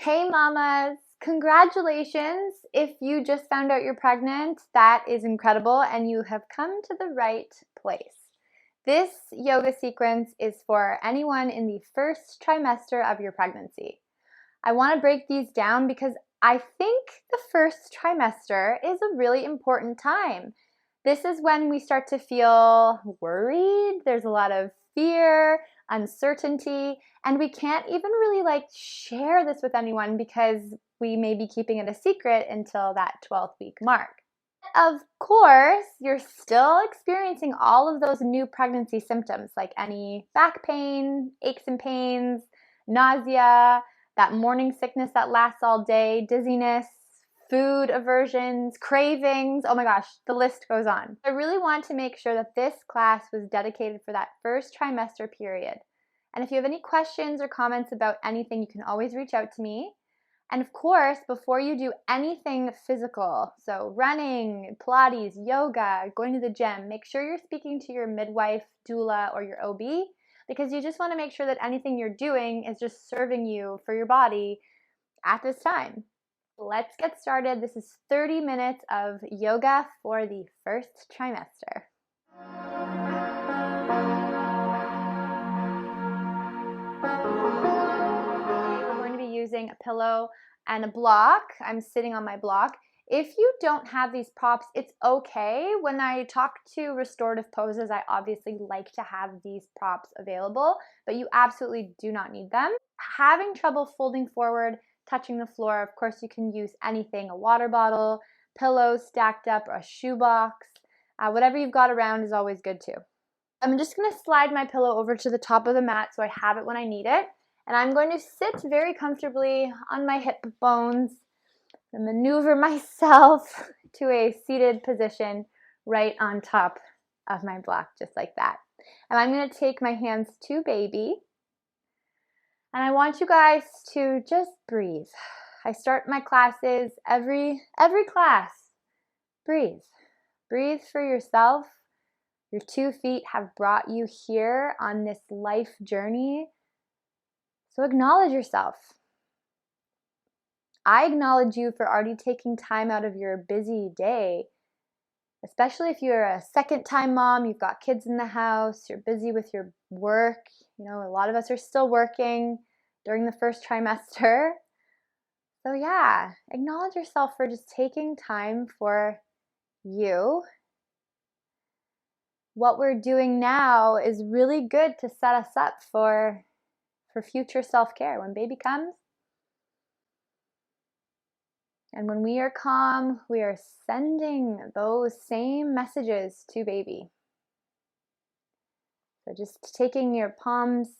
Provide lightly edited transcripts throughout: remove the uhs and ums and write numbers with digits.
Hey mamas, congratulations. If you just found out you're pregnant, that is incredible and you have come to the right place. This yoga sequence is for anyone in the first trimester of your pregnancy. I want to break these down because I think the first trimester is a really important time. This is when we start to feel worried. There's a lot of fear, uncertainty, and we can't even really share this with anyone because we may be keeping it a secret until that 12th week mark. Of course, you're still experiencing all of those new pregnancy symptoms like any back pain, aches and pains, nausea, that morning sickness that lasts all day, dizziness, food aversions, cravings. Oh my gosh, the list goes on. I really want to make sure that this class was dedicated for that first trimester period. And if you have any questions or comments about anything, you can always reach out to me. And of course, before you do anything physical, so running, Pilates, yoga, going to the gym, make sure you're speaking to your midwife, doula, or your OB, because you just want to make sure that anything you're doing is just serving you for your body at this time. Let's get started. This is 30 minutes of yoga for the first trimester. I'm going to be using a pillow and a block. I'm sitting on my block. If you don't have these props, it's okay. When I talk to restorative poses, I obviously like to have these props available, but you absolutely do not need them. Having trouble folding forward, touching the floor, of course you can use anything, a water bottle, pillows stacked up, or a shoebox. Whatever you've got around is always good too. I'm just going to slide my pillow over to the top of the mat so I have it when I need it. And I'm going to sit very comfortably on my hip bones and maneuver myself to a seated position right on top of my block, just like that. And I'm going to take my hands to baby. And I want you guys to just breathe. I start my classes every class. Breathe. Breathe for yourself. Your 2 feet have brought you here on this life journey. So acknowledge yourself. I acknowledge you for already taking time out of your busy day, especially if you're a second-time mom, you've got kids in the house, you're busy with your work. You know, a lot of us are still working during the first trimester. So yeah, acknowledge yourself for just taking time for you. What we're doing now is really good to set us up for future self-care when baby comes. And when we are calm, we are sending those same messages to baby. So just taking your palms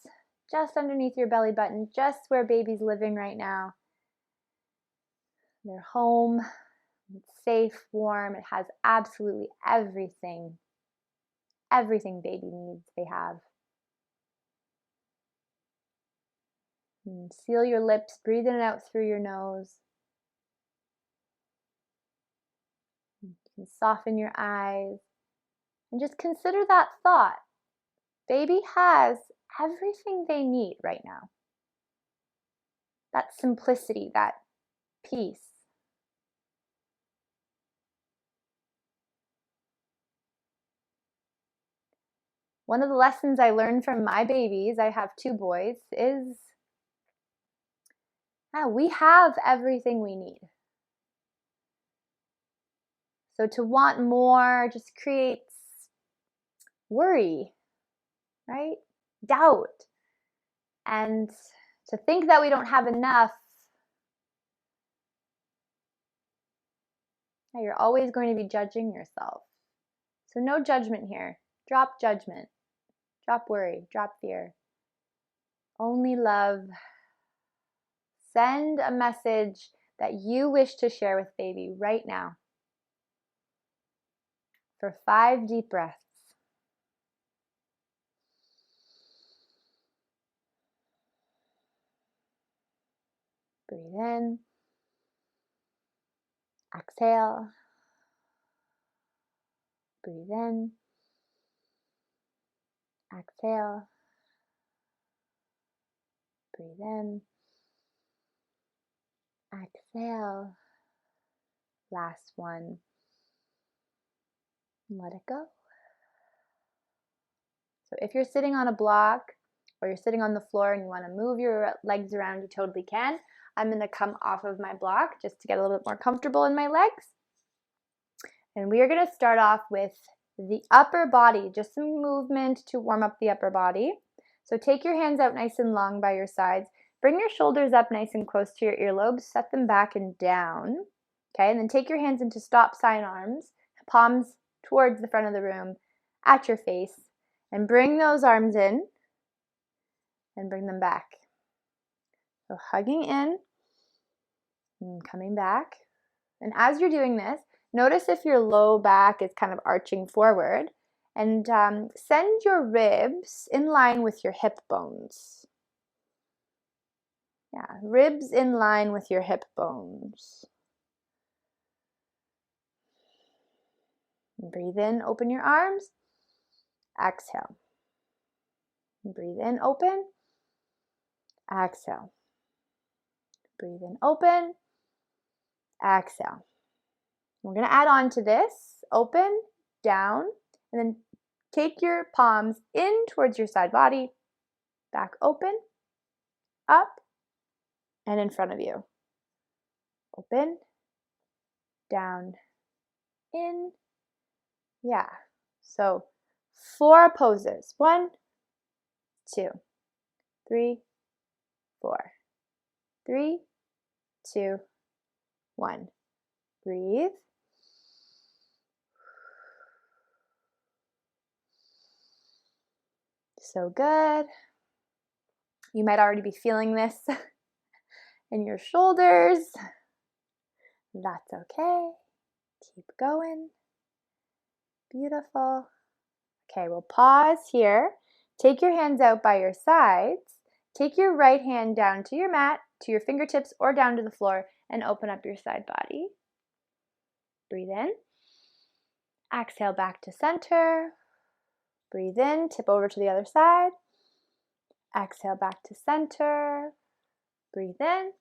just underneath your belly button, just where baby's living right now. Their home, it's safe, warm, it has absolutely everything baby needs, they have. And seal your lips, breathe in and out through your nose. You can soften your eyes and just consider that thought. Baby has everything they need right now. That simplicity, that peace. One of the lessons I learned from my babies, I have 2 boys, is we have everything we need. So to want more just creates worry, right? Doubt. And to think that we don't have enough, you're always going to be judging yourself. So no judgment here. Drop judgment. Drop worry. Drop fear. Only love. Send a message that you wish to share with baby right now. For 5 deep breaths. Breathe in. Exhale. Breathe in. Exhale. Breathe in. exhale. Last one. Let it go. So if you're sitting on a block or you're sitting on the floor and you want to move your legs around, you totally can. I'm going to come off of my block just to get a little bit more comfortable in my legs. And we are going to start off with the upper body, just some movement to warm up the upper body. So take your hands out nice and long by your sides. Bring your shoulders up nice and close to your earlobes. Set them back and down. Okay, and then take your hands into stop sign arms, palms towards the front of the room at your face. And bring those arms in and bring them back. So hugging in and coming back. And as you're doing this, notice if your low back is kind of arching forward, and send your ribs in line with your hip bones. Yeah, ribs in line with your hip bones. Breathe in, open your arms. Exhale. Breathe in, open. Exhale. Breathe in, open. Exhale. We're going to add on to this. Open, down, and then take your palms in towards your side body. Back open, up, and in front of you. Open, down, in. Yeah. So 4 poses. 1, 2, 3, 4. 3, 2, 1. Breathe. So good. You might already be feeling this in your shoulders. That's okay. Keep going. Beautiful. Okay, we'll pause here. Take your hands out by your sides. Take your right hand down to your mat, to your fingertips, or down to the floor, and open up your side body. Breathe in. Exhale back to center. Breathe in, tip over to the other side. Exhale back to center. Breathe in.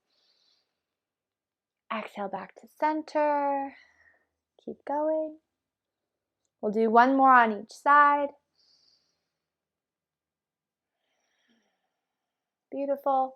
Exhale back to center. Keep going. We'll do one more on each side. Beautiful.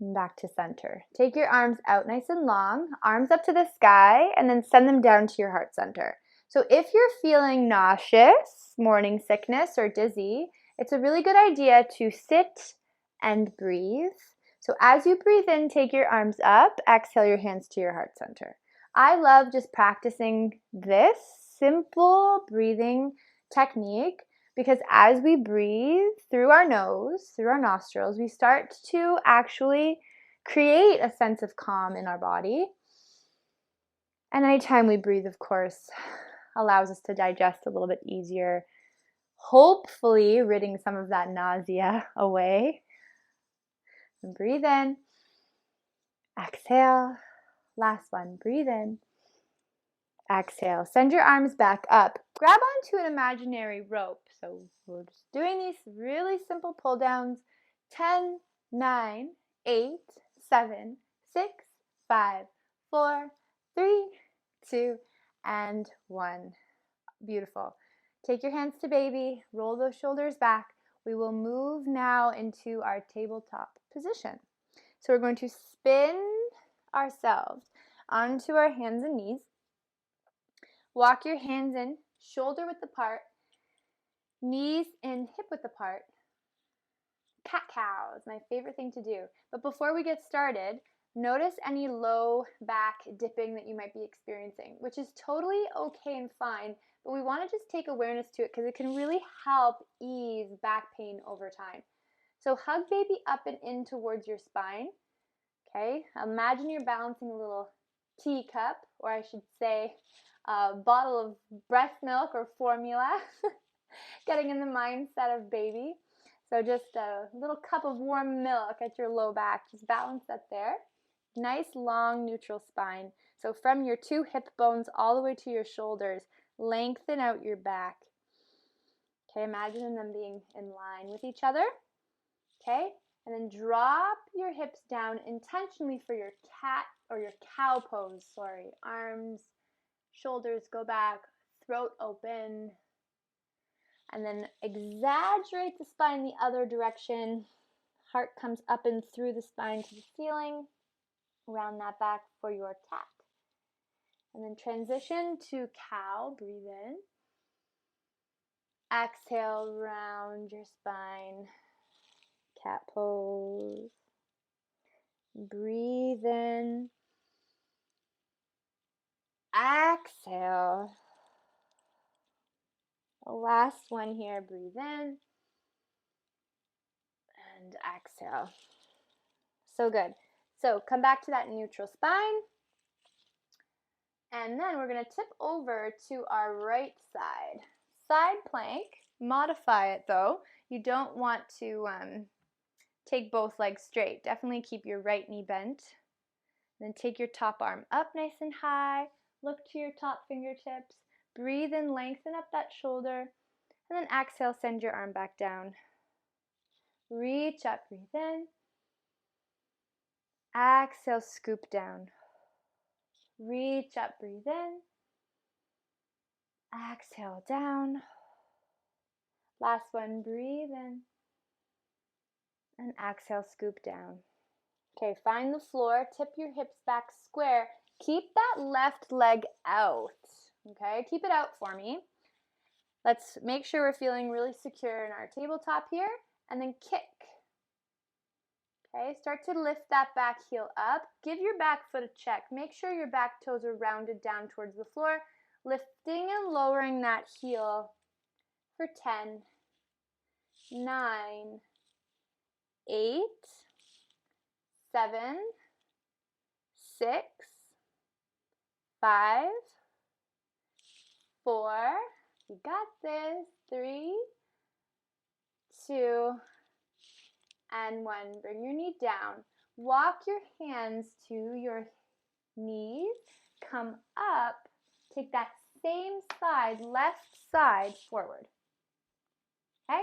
And back to center. Take your arms out nice and long, arms up to the sky, and then send them down to your heart center. So if you're feeling nauseous, morning sickness, or dizzy, it's a really good idea to sit and breathe. So as you breathe in, take your arms up, exhale your hands to your heart center. I love just practicing this simple breathing technique because as we breathe through our nose, through our nostrils, we start to actually create a sense of calm in our body. And anytime we breathe, of course, allows us to digest a little bit easier, hopefully ridding some of that nausea away. And breathe in, exhale, last one, breathe in, exhale. Send your arms back up, grab onto an imaginary rope. So we're just doing these really simple pull downs. 10, 9, 8, 7, 6, 5, 4, 3, 2, and 1. Beautiful. Take your hands to baby, roll those shoulders back. We will move now into our tabletop position. So we're going to spin ourselves onto our hands and knees. Walk your hands in, shoulder width apart, knees in, hip width apart. Cat-cow is my favorite thing to do. But before we get started, notice any low back dipping that you might be experiencing, which is totally okay and fine, but we want to just take awareness to it because it can really help ease back pain over time. So hug baby up and in towards your spine. Okay, imagine you're balancing a little teacup, or I should say a bottle of breast milk or formula, getting in the mindset of baby. So just a little cup of warm milk at your low back, just balance that there. Nice long neutral spine. So from your 2 hip bones all the way to your shoulders, lengthen out your back. Okay, imagine them being in line with each other. Okay, And then drop your hips down intentionally for your cat or your cow pose, sorry. Arms, shoulders go back, throat open. And then exaggerate the spine the other direction. Heart comes up and through the spine to the ceiling. Round that back for your cat. And then transition to cow, breathe in. Exhale, round your spine. Cat pose. Breathe in. Exhale. The last one here, breathe in. And exhale. So good. So come back to that neutral spine. And then we're going to tip over to our right side. Side plank. Modify it though. You don't want to take both legs straight. Definitely keep your right knee bent. Then take your top arm up nice and high. Look to your top fingertips. Breathe in, lengthen up that shoulder. And then exhale, send your arm back down. Reach up, breathe in. Exhale, scoop down. Reach up, breathe in. Exhale, down. Last one, breathe in. And exhale, scoop down. Okay, find the floor, tip your hips back square. Keep that left leg out, okay? Keep it out for me. Let's make sure we're feeling really secure in our tabletop here, and then kick. Okay, start to lift that back heel up. Give your back foot a check. Make sure your back toes are rounded down towards the floor, lifting and lowering that heel for 10, 9, 8, 7, 6, 5, 4, you got this, 3, 2, and 1. Bring your knee down. Walk your hands to your knees. Come up. Take that same side, left side, forward. Okay?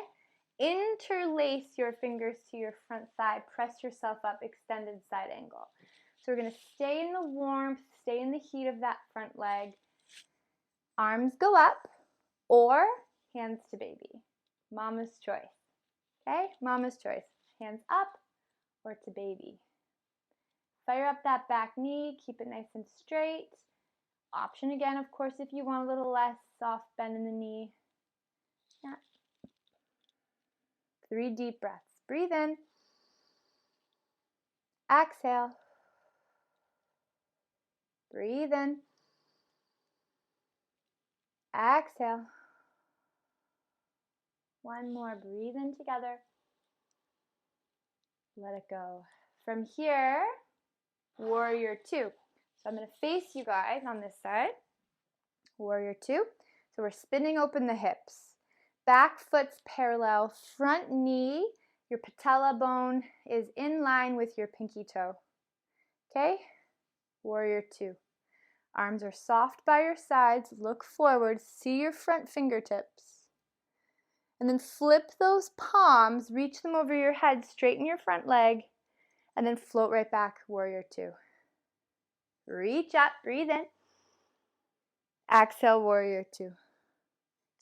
Interlace your fingers to your front side. Press yourself up, extended side angle. So we're going to stay in the warmth, stay in the heat of that front leg. Arms go up or hands to baby. Mama's choice. Okay? Mama's choice. Hands up or to baby. Fire up that back knee. Keep it nice and straight. Option again, of course, if you want a little less soft bend in the knee. Yeah. 3 deep breaths. Breathe in. Exhale. Breathe in. Exhale. One more. Breathe in together. Let it go. From here, warrior 2. So I'm going to face you guys on this side. Warrior 2. So we're spinning open the hips. Back foot's parallel. Front knee, your patella bone is in line with your pinky toe. Okay? Warrior 2. Arms are soft by your sides. Look forward. See your front fingertips. And then flip those palms. Reach them over your head. Straighten your front leg. And then float right back. Warrior 2. Reach up. Breathe in. Exhale. Warrior 2.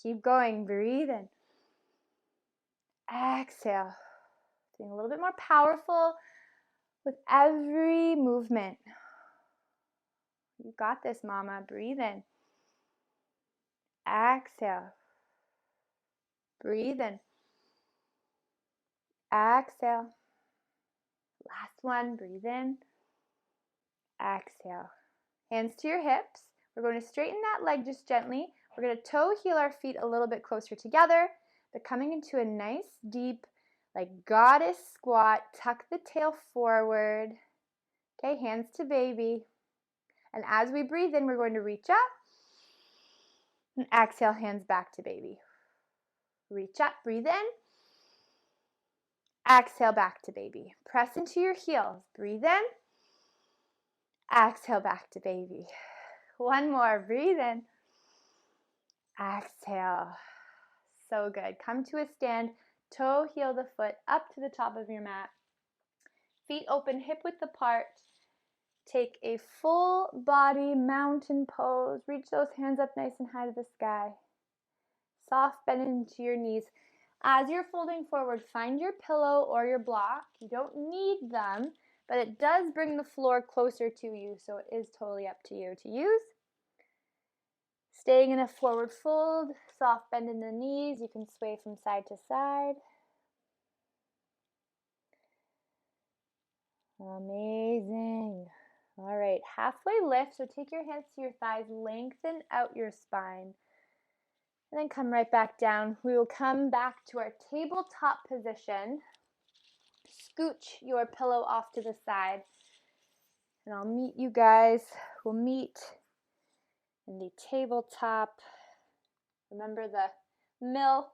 Keep going. Breathe in. Exhale. Being a little bit more powerful with every movement. You got this, mama. Breathe in. Exhale. Breathe in. Exhale. Last one. Breathe in. Exhale. Hands to your hips. We're going to straighten that leg just gently. We're going to toe heel our feet a little bit closer together. But coming into a nice, deep, like goddess squat. Tuck the tail forward. Okay, hands to baby. And as we breathe in, we're going to reach up. And exhale, hands back to baby. Reach up, breathe in. Exhale, back to baby. Press into your heels. Breathe in. Exhale, back to baby. One more. Breathe in. Exhale. So good. Come to a stand. Toe heel the foot up to the top of your mat. Feet open, hip width apart. Take a full body mountain pose. Reach those hands up nice and high to the sky. Soft bend into your knees. As you're folding forward, find your pillow or your block. You don't need them, but it does bring the floor closer to you, so it is totally up to you to use. Staying in a forward fold, soft bend in the knees. You can sway from side to side. Amazing. All right, halfway lift. So take your hands to your thighs, lengthen out your spine, and then come right back down. We will come back to our tabletop position. Scooch your pillow off to the side, and I'll meet you guys. We'll meet in the tabletop. Remember the milk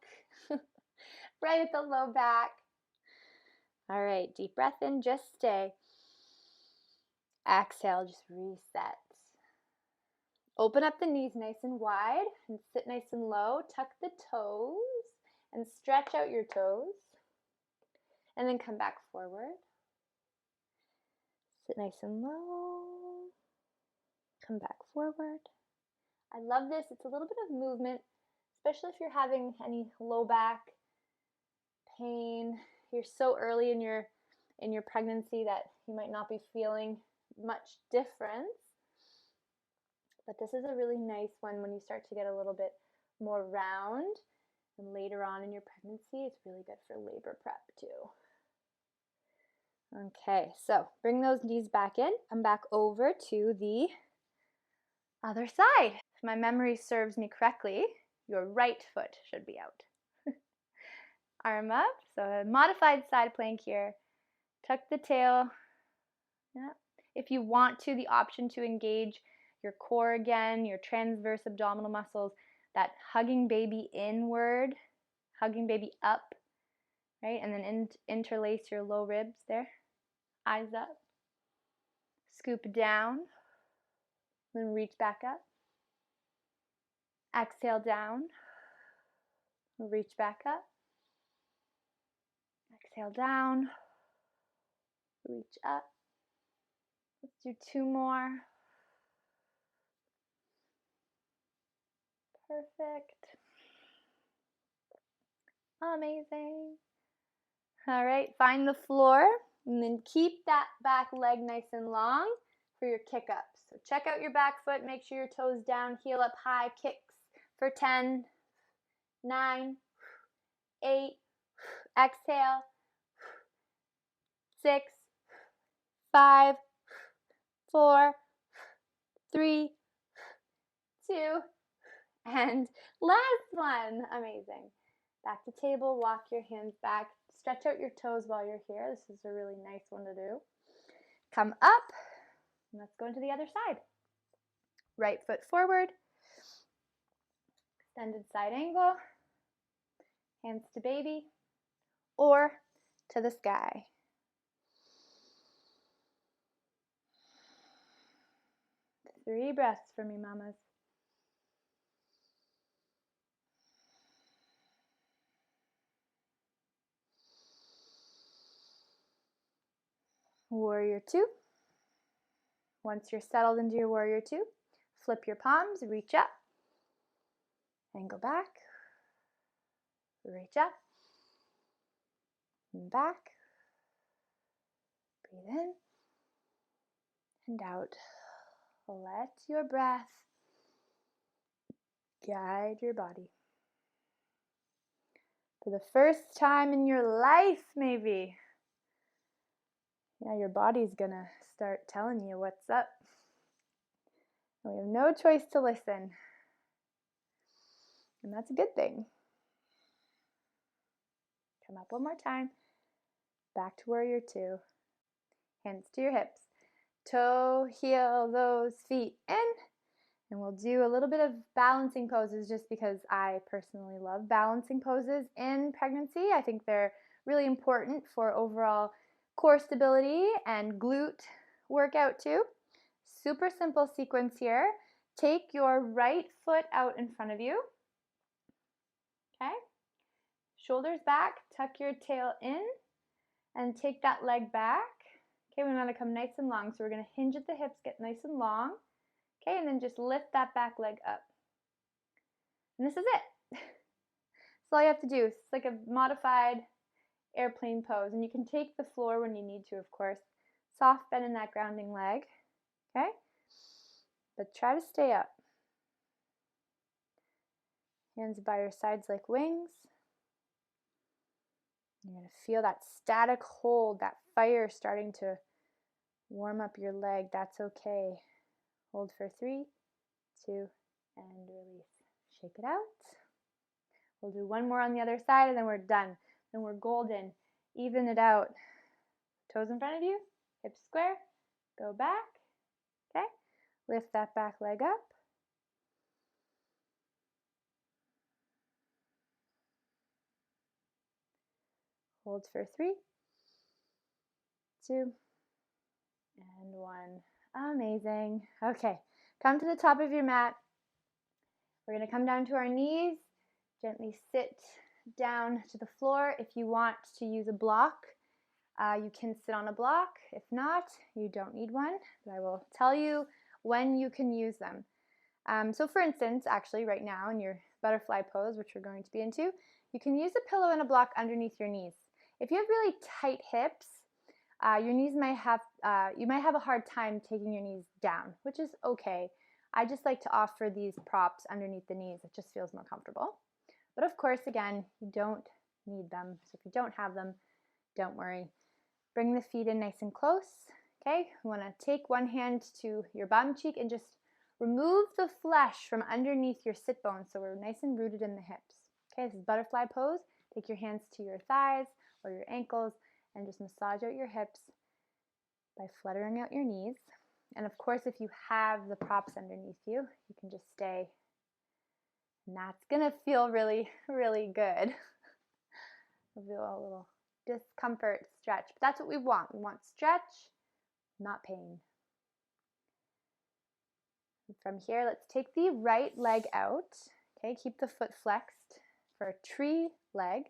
right at the low back. All right, deep breath in, just stay. Exhale, just reset. Open up the knees nice and wide and sit nice and low. Tuck the toes and stretch out your toes. And then come back forward. Sit nice and low. Come back forward. I love this. It's a little bit of movement, especially if you're having any low back pain. You're so early in your pregnancy that you might not be feeling much difference. But this is a really nice one when you start to get a little bit more round. And later on in your pregnancy, it's really good for labor prep too. Okay, so bring those knees back in. Come back over to the other side. If my memory serves me correctly, your right foot should be out. Arm up, so a modified side plank here. Tuck the tail. Yeah. If you want to, the option to engage your core again, your transverse abdominal muscles, that hugging baby inward, hugging baby up, right? And then interlace your low ribs there. Eyes up. Scoop down. Then reach back up. Exhale down. Reach back up. Exhale down. Reach up. Let's do two more. Perfect. Amazing. All right, find the floor and then keep that back leg nice and long for your kick ups. So check out your back foot, make sure your toes down, heel up high, kicks for 10, 9, 8, exhale, 6, 5, 4, 3, 2, and last one. Amazing. Back to table, walk your hands back, stretch out your toes while you're here. This is a really nice one to do. Come up, and let's go into the other side. Right foot forward, extended side angle, hands to baby, or to the sky. Three breaths for me, mamas. Warrior two. Once you're settled into your warrior two, flip your palms, reach up, and go back. Reach up, and back. Breathe in and out. Let your breath guide your body. For the first time in your life, maybe, your body's gonna start telling you what's up. We have no choice to listen. And that's a good thing. Come up one more time. Back to warrior two. Hands to your hips. Toe, heel those feet in. And we'll do a little bit of balancing poses just because I personally love balancing poses in pregnancy. I think they're really important for overall core stability and glute workout too. Super simple sequence here. Take your right foot out in front of you. Okay? Shoulders back, tuck your tail in, and take that leg back. Okay, we want to come nice and long. So we're going to hinge at the hips, get nice and long. Okay, and then just lift that back leg up. And this is it. That's all you have to do. It's like a modified airplane pose. And you can take the floor when you need to, of course. Soft bend in that grounding leg. Okay? But try to stay up. Hands by your sides like wings. You're going to feel that static hold, that fire starting to warm up your leg. That's okay. Hold for 3, 2, and release. Shake it out. We'll do one more on the other side and then we're done. Then we're golden. Even it out. Toes in front of you, hips square, go back. Okay? Lift that back leg up. Hold for 3, 2, and 1. Amazing. Okay, come to the top of your mat. We're going to come down to our knees. Gently sit down to the floor. If you want to use a block, you can sit on a block. If not, you don't need one, but I will tell you when you can use them. So for instance, actually right now in your butterfly pose, which we're going to be into, you can use a pillow and a block underneath your knees. If you have really tight hips, your knees might have, you might have a hard time taking your knees down, which is okay. I just like to offer these props underneath the knees. It just feels more comfortable. But of course, again, you don't need them. So if you don't have them, don't worry. Bring the feet in nice and close. Okay, we want to take one hand to your bottom cheek and just remove the flesh from underneath your sit bones so we're nice and rooted in the hips. Okay, this is butterfly pose. Take your hands to your thighs or your ankles and just massage out your hips by fluttering out your knees. And of course, if you have the props underneath you, you can just stay. And that's going to feel really, really good. You'll feel a little discomfort, stretch. But that's what we want. We want stretch, not pain. And from here, let's take the right leg out. Okay, keep the foot flexed for a tree leg.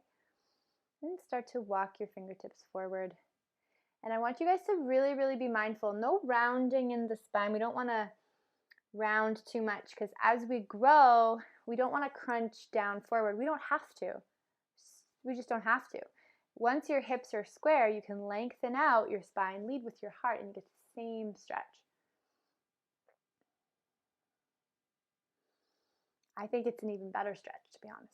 And start to walk your fingertips forward. And I want you guys to really, really be mindful. No rounding in the spine. We don't want to round too much because as we grow, we don't want to crunch down forward. We don't have to. We just don't have to. Once your hips are square, you can lengthen out your spine, lead with your heart, and you get the same stretch. I think it's an even better stretch, to be honest.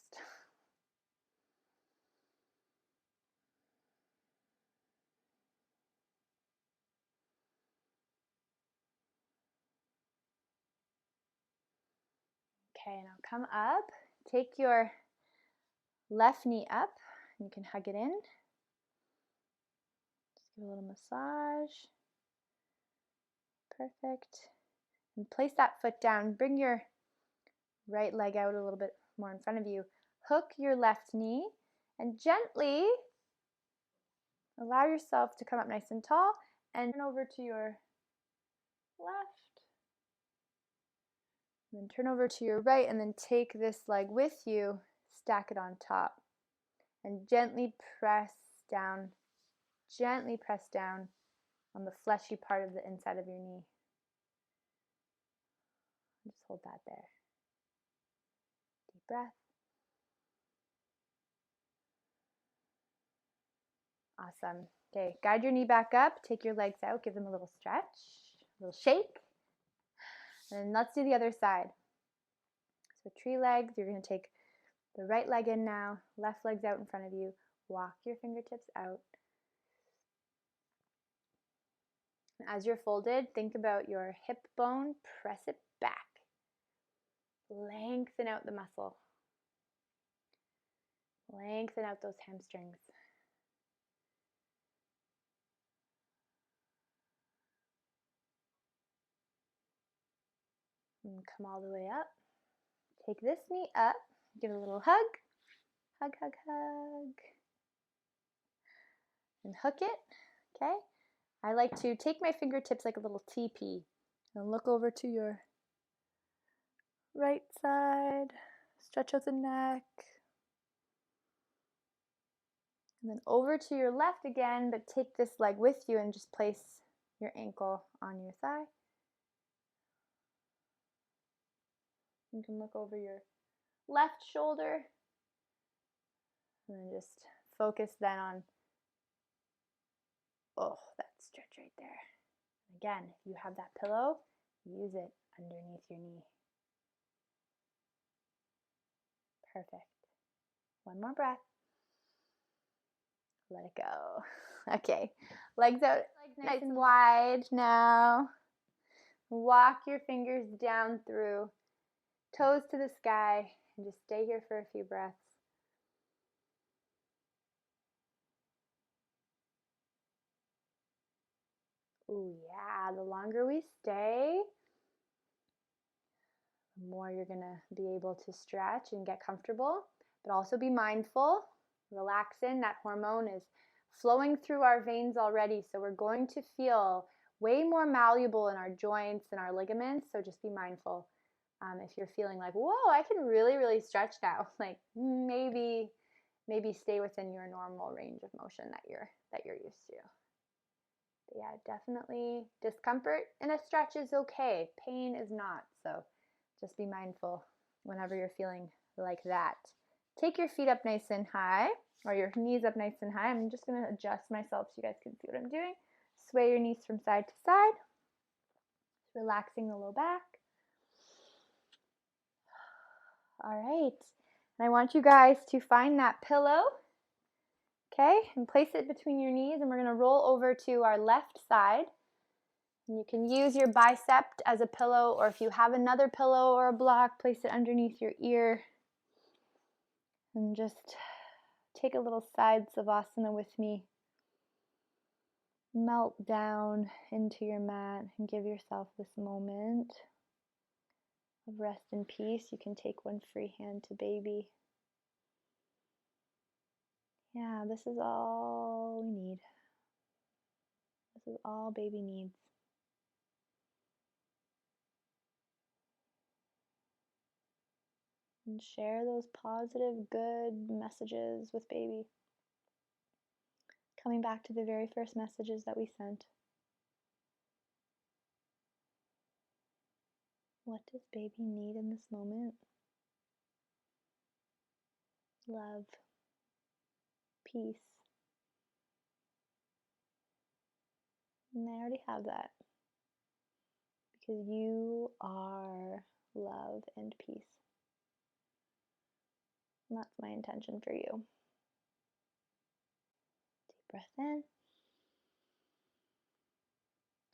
Okay, now come up. Take your left knee up. You can hug it in. Just give a little massage. Perfect. And place that foot down. Bring your right leg out a little bit more in front of you. Hook your left knee and gently allow yourself to come up nice and tall and turn over to your left. And then turn over to your right and then take this leg with you, stack it on top. And gently press down on the fleshy part of the inside of your knee. Just hold that there. Deep breath. Awesome. Okay, guide your knee back up, take your legs out, give them a little stretch, a little shake. And let's do the other side. So tree legs, you're going to take the right leg in now, left leg's out in front of you, walk your fingertips out. And as you're folded, think about your hip bone, press it back. Lengthen out the muscle. Lengthen out those hamstrings. And come all the way up. Take this knee up, give it a little hug. Hug, hug, hug. And hook it, okay? I like to take my fingertips like a little teepee and look over to your right side. Stretch out the neck. And then over to your left again, but take this leg with you and just place your ankle on your thigh. You can look over your left shoulder and then just focus then on, oh, that stretch right there. Again, if you have that pillow, use it underneath your knee. Perfect. One more breath. Let it go. Okay, legs out nice and wide now. Walk your fingers down through, toes to the sky, and just stay here for a few breaths. Ooh, yeah, the longer we stay, the more you're gonna be able to stretch and get comfortable, but also be mindful. Relaxin, that hormone is flowing through our veins already, so we're going to feel way more malleable in our joints and our ligaments, so just be mindful. If you're feeling like, whoa, I can really stretch now, like maybe stay within your normal range of motion that you're used to. But yeah, definitely discomfort in a stretch is okay. Pain is not, so just be mindful whenever you're feeling like that. Take your feet up nice and high, or your knees up nice and high. I'm just going to adjust myself so you guys can see what I'm doing. Sway your knees from side to side, relaxing the low back. All right, and I want you guys to find that pillow, okay, and place it between your knees, and we're going to roll over to our left side. And you can use your bicep as a pillow, or if you have another pillow or a block, place it underneath your ear. And just take a little side savasana with me. Melt down into your mat and give yourself this moment of rest and peace. You can take one free hand to baby. Yeah, this is all we need. This is all baby needs. And share those positive, good messages with baby. Coming back to the very first messages that we sent. What does baby need in this moment? Love, peace. And they already have that. Because you are love and peace. And that's my intention for you. Deep breath in.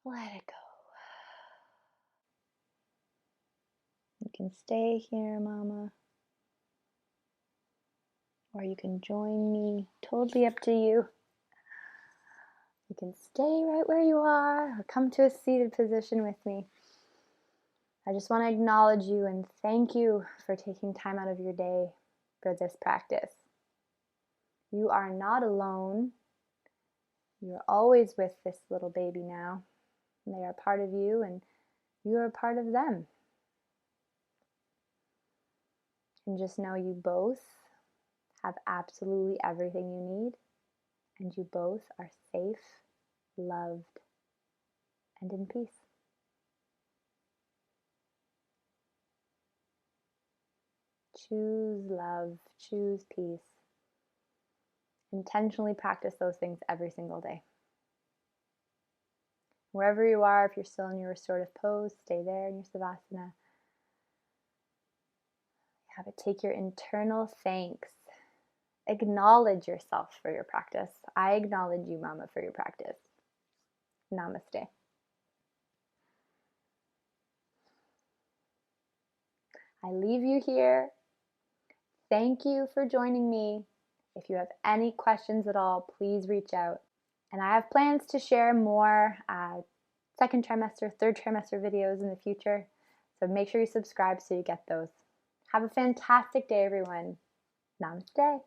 Let it go. You can stay here, Mama. Or you can join me. Totally up to you. You can stay right where you are or come to a seated position with me. I just want to acknowledge you and thank you for taking time out of your day for this practice. You are not alone. You're always with this little baby now. And they are part of you and you are part of them. And just know you both have absolutely everything you need, and you both are safe, loved, and in peace. Choose love, choose peace. Intentionally practice those things every single day. Wherever you are, if you're still in your restorative pose, stay there in your savasana. Have it take your internal thanks. Acknowledge yourself for your practice. I acknowledge you, Mama, for your practice. Namaste. I leave you here. Thank you for joining me. If you have any questions at all, please reach out. And I have plans to share more second trimester, third trimester videos in the future. So make sure you subscribe so you get those. Have a fantastic day, everyone. Namaste.